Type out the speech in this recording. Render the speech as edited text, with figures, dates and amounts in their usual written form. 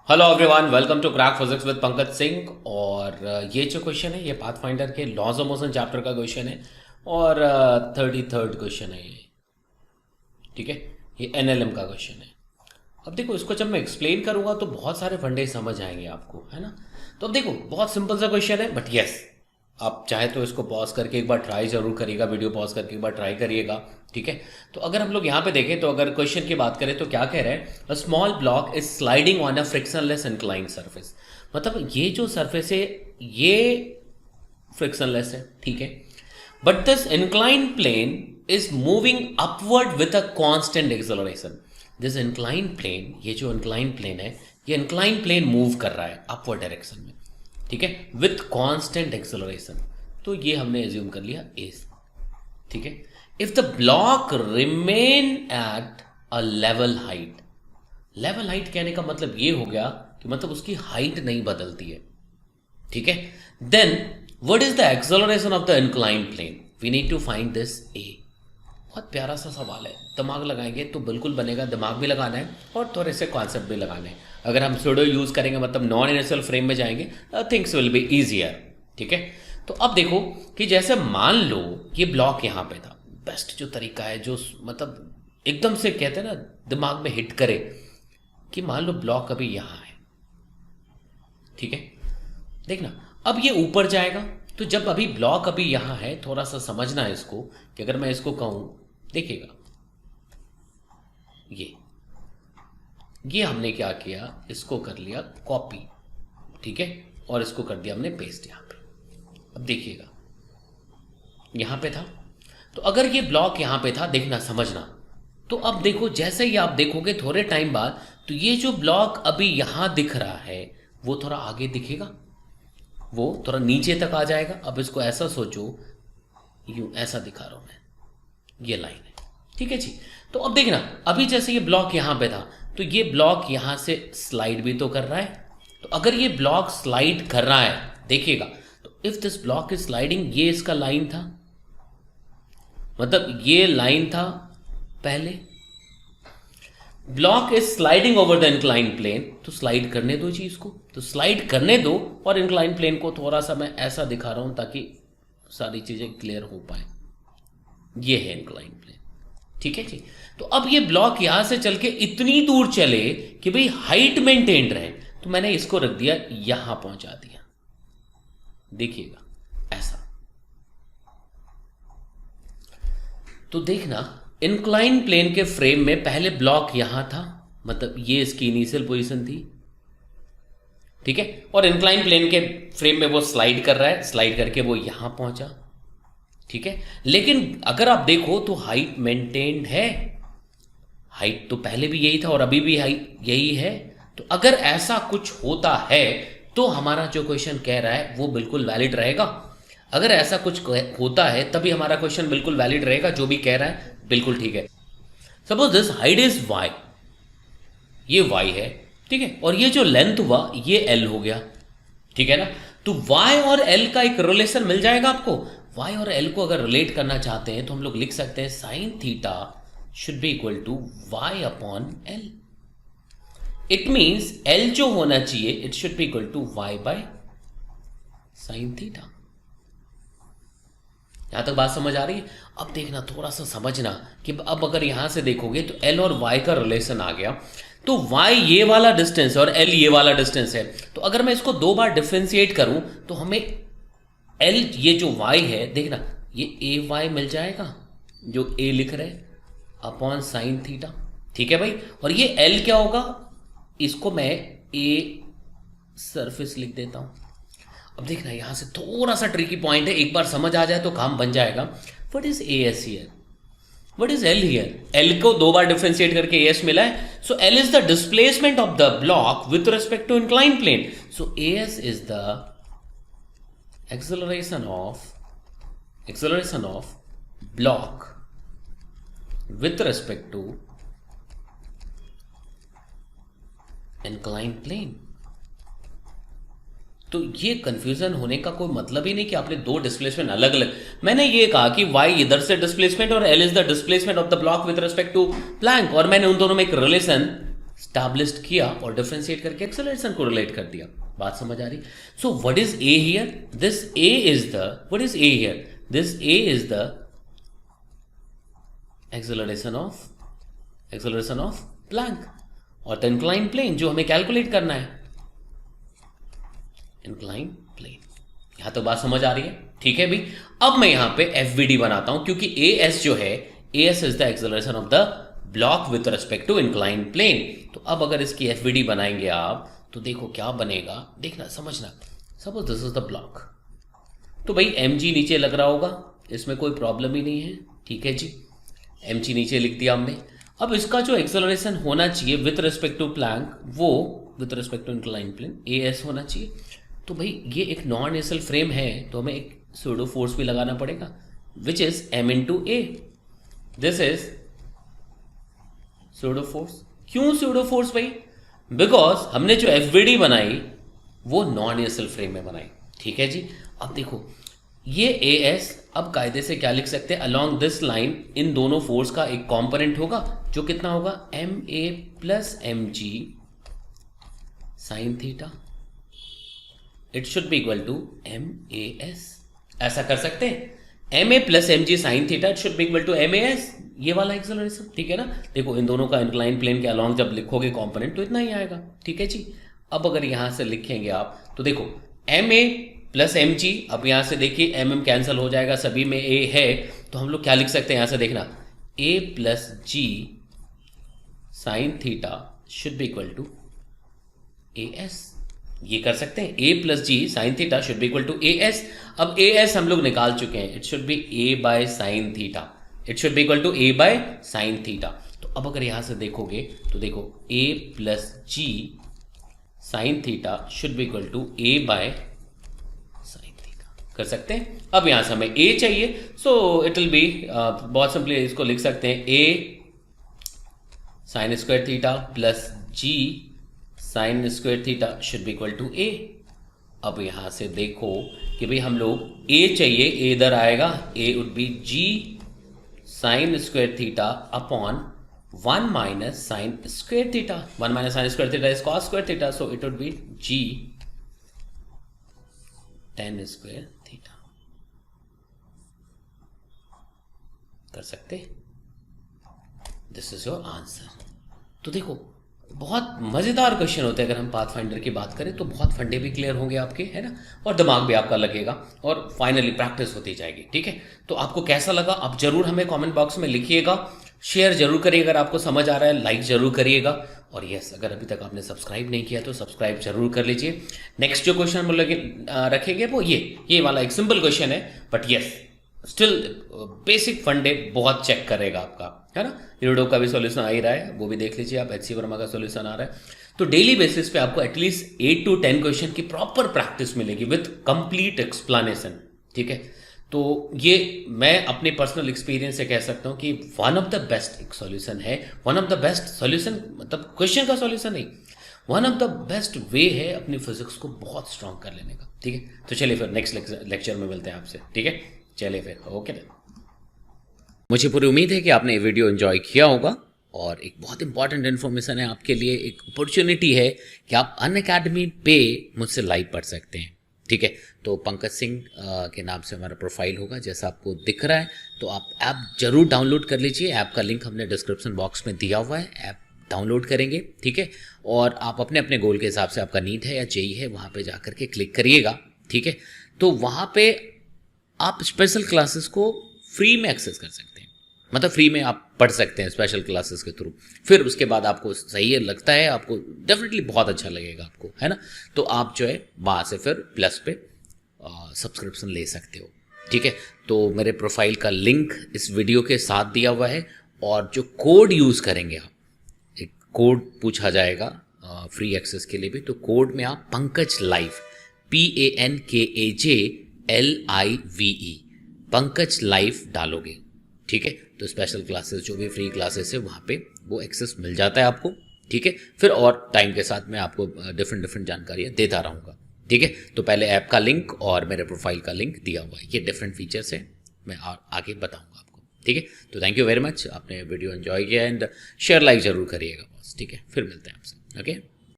Hello everyone, welcome to crack physics with Pankaj Singh. और ये जो क्वेश्चन है ये पाथफाइंडर के लॉज ऑफ मोशन चैप्टर का क्वेश्चन है और 33rd क्वेश्चन है ये। ठीक है, ये एनएलएम का क्वेश्चन है। अब देखो, इसको जब मैं एक्सप्लेन करूंगा तो बहुत सारे फंडे समझ आएंगे आपको, है ना। तो अब देखो, बहुत सिंपल सा क्वेश्चन है, बट यस, आप चाहे तो इसको पॉज करके एक बार ट्राई जरूर करिएगा, वीडियो पॉज करके एक बार ट्राई करिएगा। ठीक है, तो अगर हम लोग यहाँ पे देखें तो अगर क्वेश्चन की बात करें तो क्या कह रहे हैं, a small block is sliding on a frictionless inclined surface. मतलब ये जो सरफेस है ये फ्रिक्शनलेस है, ठीक है, but this inclined plane is moving upward with a constant acceleration. This inclined plane, ये जो इंक्लाइंड प्लेन है, ये इंक्लाइंड प्लेन मूव कर रहा है अपवर्ड डायरेक्शन में, ठीक है, विथ कांस्टेंट एक्सेलरेशन। तो ये हमने एज्यूम कर लिया ए। ठीक है, if the block remain at a level height, level height कहने का मतलब ये हो गया कि मतलब उसकी हाइट नहीं बदलती है, ठीक है, then what is the acceleration of the inclined plane, we need to find this A. बहुत प्यारा सा सवाल है, दिमाग लगाएंगे तो बिल्कुल बनेगा, दिमाग भी लगाना है और थोड़े से कॉन्सेप्ट भी लगाने हैं। अगर हम सूडो यूज करेंगे मतलब नॉन इनिशियल फ्रेम में जाएंगे, थिंग्स विल बी इजियर। ठीक है, तो अब देखो कि जैसे मान लो ये ब्लॉक यहाँ पे था, बेस्ट जो तरीका है जो मतलब एकदम से कहते हैं ना दिमाग में हिट करे, कि मान लो ब्लॉक अभी यहाँ है, ठीक है, देखना अब ये ऊपर जाएगा। तो जब अभी ब्लॉक अभी यहां है, थोड़ा सा समझना है इसको, कि अगर मैं इसको कहूं, देखिएगा ये हमने क्या किया, इसको कर लिया कॉपी, ठीक है, और इसको कर दिया हमने पेस्ट यहां पे। अब देखिएगा यहां पे था, तो अगर ये ब्लॉक यहां पे था, देखना समझना, तो अब देखो जैसे ही आप देखोगे थोड़े टाइम बाद, तो ये जो ब्लॉक अभी यहां दिख रहा है वो थोड़ा आगे दिखेगा, वो थोड़ा नीचे तक आ जाएगा। अब इसको ऐसा सोचो, यूं ऐसा दिखा रहा हूं मैं, ये लाइन है, ठीक है जी। तो अब देखना अभी जैसे ये ब्लॉक यहां पे था, तो ये ब्लॉक यहां से स्लाइड भी तो कर रहा है। तो अगर ये ब्लॉक स्लाइड कर रहा है, देखिएगा, तो if this block is sliding, ये इसका लाइन था, मतलब ये लाइन था पहले, block is sliding over the incline plane, तो स्लाइड करने दो जी इसको, तो स्लाइड करने दो, और इंक्लाइन प्लेन को थोड़ा सा मैं ऐसा दिखा रहा हूं ताकि सारी चीजें क्लियर हो पाए। ये है इंक्लाइन प्लेन, ठीक है जी। तो अब ये ब्लॉक यहां से चल के इतनी दूर चले कि भाई हाइट मेंटेन रहे, तो मैंने इसको रख दिया यहां पहुंचा दिया, देखिएगा ऐसा। तो देखना इंक्लाइन प्लेन के फ्रेम में पहले ब्लॉक यहां था, मतलब ये इसकी इनिशियल पोजीशन थी, ठीक है, और इंक्लाइन प्लेन के फ्रेम में वो स्लाइड कर रहा है, स्लाइड करके वो यहां पहुंचा, ठीक है। लेकिन अगर आप देखो तो हाइट मेंटेन्ड है, हाइट तो पहले भी यही था और अभी भी हाइट यही है। तो अगर ऐसा कुछ होता है तो हमारा जो क्वेश्चन कह रहा है वो बिल्कुल वैलिड रहेगा। अगर ऐसा कुछ होता है तभी हमारा क्वेश्चन बिल्कुल वैलिड रहेगा, जो भी कह रहा है बिल्कुल ठीक है। Suppose this height is y, ये वाई है, ठीक है, और ये जो लेंथ हुआ ये एल हो गया, ठीक है ना। तो वाई और एल का एक रिलेशन मिल जाएगा आपको। वाई और एल को अगर रिलेट करना चाहते हैं तो हम लोग लिख सकते हैं sine theta should be equal to y upon l. It means l जो होना चाहिए it should be equal to y by sine theta. यहां तक बात समझ आ रही है। अब देखना थोड़ा सा समझना कि अब अगर यहां से देखोगे तो एल और वाई का रिलेशन आ गया, तो वाई ये वाला डिस्टेंस है और एल ये वाला डिस्टेंस है। तो अगर मैं इसको दो बार डिफ्रेंशिएट करूं तो हमें एल, ये जो वाई है, देखना ये ए वाई मिल जाएगा जो ए लिख रहे अपॉन साइन थीटा, ठीक है भाई। और ये एल क्या होगा, इसको मैं ए सरफेस लिख देता हूं। अब देखना यहां से थोड़ा सा ट्रिकी पॉइंट है, एक बार समझ आ जाए तो काम बन जाएगा। What is A S here, what is L here, L को दो बार डिफरेंशिएट करके ए एस मिला है। So L is the displacement of the block with respect to incline plane. So A S is the acceleration of block with respect to inclined plane। तो ये confusion होने का कोई मतलब ही नहीं कि आपने दो डिस्प्लेसमेंट अलग अलग, मैंने ये कहा कि y इधर से डिस्प्लेसमेंट और l is the displacement of the block with respect to plank, और मैंने उन दोनों में एक रिलेशन स्टैब्लिश्ड किया और डिफरेंशिएट करके एक्सेलरेशन को रिलेट कर दिया। बात समझ आ रही? So what is A here? This A is the, what is A here? This A is the acceleration of Planck और द इंक्लाइन प्लेन जो हमें कैलकुलेट करना है, इंक्लाइन प्लेन। यहां तो बात समझ आ रही है? ठीक है भी। अब मैं यहां पे एफबीडी बनाता हूं क्योंकि ए एस जो है, a S is the acceleration of the block with respect to incline plane. तो अब अगर इसकी एफबीडी बनाएंगे आप तो देखो क्या बनेगा, देखना समझना। Suppose this is the block, तो भाई एम जी नीचे लग रहा होगा, इसमें कोई प्रॉब्लम ही नहीं है। ठीक है जी, एम जी नीचे लिख दिया हमने। अब इसका जो एक्सेलरेशन होना चाहिए विथ रिस्पेक्ट टू प्लैंक, वो with respect to incline plane a s होना चाहिए। तो भाई ये एक नॉन एसल फ्रेम है तो हमें एक सूडो फोर्स भी लगाना पड़ेगा which is m into a. This is pseudo force. क्यों सूडो फोर्स भाई? बिकॉज हमने जो एफबीडी बनाई वो नॉन एसल फ्रेम में बनाई। ठीक है जी। अब देखो ये ए एस, अब कायदे से क्या लिख सकते हैं, अलॉन्ग दिस लाइन इन दोनों फोर्स का एक कॉम्पोनेंट होगा जो कितना होगा, m a plus m g sine theta. It should be equal to m a s. ऐसा कर सकते हैं, m a plus m g sine theta, it should be equal to m a S, ये वाला एक्सेलरेशन। ठीक है ना? देखो इन दोनों का इंक्लाइन प्लेन के अलॉन्ग जब लिखोगे कंपोनेंट तो इतना ही आएगा। ठीक है जी। अब अगर यहां से लिखेंगे आप तो देखो m a plus m g, अब यहां से देखिए एम एम कैंसिल हो जाएगा, सभी में ए है, तो हम लोग क्या लिख सकते हैं यहां से देखना, A plus G sine theta should be equal to A S. ये कर सकते हैं, A plus G sine theta should be equal to A S. अब ए एस हम लोग निकाल चुके हैं, it should be A by sine theta, it should be equal to A by sine theta. तो अब अगर यहां से देखोगे तो देखो A plus G sine theta should be equal to A by sine theta, कर सकते हैं। अब यहां से हमें ए चाहिए, सो इट विल बी बहुत सिंपली इसको लिख सकते हैं, A sine square theta plus G sine square theta should be equal to A. अब यहां से देखो कि भाई हम लोग ए चाहिए, ए इधर आएगा, A would be G sine square theta upon 1 minus sine square theta. 1 minus sine square theta is cos square theta, so it would be G tan square theta. कर सकते, दिस इज योर आंसर। तो देखो बहुत मजेदार question होते हैं, अगर हम पाथफाइंडर की बात करें तो बहुत फंडे भी क्लियर होंगे आपके, है ना, और दिमाग भी आपका लगेगा और फाइनली प्रैक्टिस होती जाएगी। ठीक है, तो आपको कैसा लगा आप जरूर हमें कमेंट बॉक्स में लिखिएगा, शेयर जरूर करिएगा अगर आपको समझ आ रहा है, लाइक जरूर करिएगा, और यस अगर अभी तक आपने सब्सक्राइब नहीं किया तो सब्सक्राइब जरूर कर लीजिए। नेक्स्ट जो क्वेश्चन हम लोग रखेंगे वो ये वाला एक सिंपल क्वेश्चन है, बट यस स्टिल बेसिक फंडे बहुत चेक करेगा आपका, है ना। यूडो का भी सॉल्यूशन आ ही रहा है, वो भी देख लीजिए आप, एचसी वर्मा का सॉल्यूशन आ रहा है। तो डेली बेसिस पे आपको एटलीस्ट 8 to 10 क्वेश्चन की प्रॉपर प्रैक्टिस मिलेगी विथ कंप्लीट एक्सप्लेनेशन। ठीक है, तो ये मैं अपने पर्सनल एक्सपीरियंस से कह सकता हूँ कि वन ऑफ द बेस्ट एक सॉल्यूशन है, one of the best solution, मतलब क्वेश्चन का सॉल्यूशन नहीं, one of the best way है अपनी फिजिक्स को बहुत स्ट्रांग कर लेने का। ठीक है, तो चलिए फिर नेक्स्ट लेक्चर में मिलते हैं आपसे। ठीक है, चलिए फिर, ओके। मुझे पूरी उम्मीद है कि आपने ये वीडियो एंजॉय किया होगा, और एक बहुत इंपॉर्टेंट इन्फॉर्मेशन है आपके लिए, एक अपॉर्चुनिटी है कि आप अनअकैडमी पे मुझसे लाइव पढ़ सकते हैं। ठीक है, तो पंकज सिंह के नाम से हमारा प्रोफाइल होगा जैसा आपको दिख रहा है, तो आप ऐप जरूर डाउनलोड कर लीजिए। ऐप का लिंक हमने डिस्क्रिप्शन बॉक्स में दिया हुआ है, ऐप डाउनलोड करेंगे। ठीक है, और आप अपने अपने गोल के हिसाब से, आपका नीट है या जेई है, वहाँ पे जा करके क्लिक करिएगा। ठीक है, तो वहाँ पे आप स्पेशल क्लासेस को फ्री में एक्सेस कर सकते हैं, मतलब फ्री में आप पढ़ सकते हैं स्पेशल क्लासेस के थ्रू। फिर उसके बाद आपको सही लगता है, आपको डेफिनेटली बहुत अच्छा लगेगा आपको, है ना, तो आप जो है वहाँ से फिर प्लस पे सब्सक्रिप्शन ले सकते हो। ठीक है, तो मेरे प्रोफाइल का लिंक इस वीडियो के साथ दिया हुआ है, और जो कोड यूज़ करेंगे आप, एक कोड पूछा जाएगा फ्री एक्सेस के लिए भी, तो कोड में आप Pankaj live PANKAJLIVE Pankaj live डालोगे। ठीक है, तो स्पेशल क्लासेस जो भी फ्री क्लासेस है वहाँ पे वो एक्सेस मिल जाता है आपको। ठीक है, फिर और टाइम के साथ मैं आपको डिफरेंट जानकारियाँ देता रहूँगा। ठीक है, तो पहले ऐप का लिंक और मेरे प्रोफाइल का लिंक दिया हुआ है, ये डिफरेंट फीचर्स है, मैं आगे बताऊँगा आपको। ठीक है, तो थैंक यू वेरी मच, आपने वीडियो एंजॉय किया, एंड शेयर लाइक जरूर करिएगा। पास। ठीक है, फिर मिलते हैं आपसे। ओके।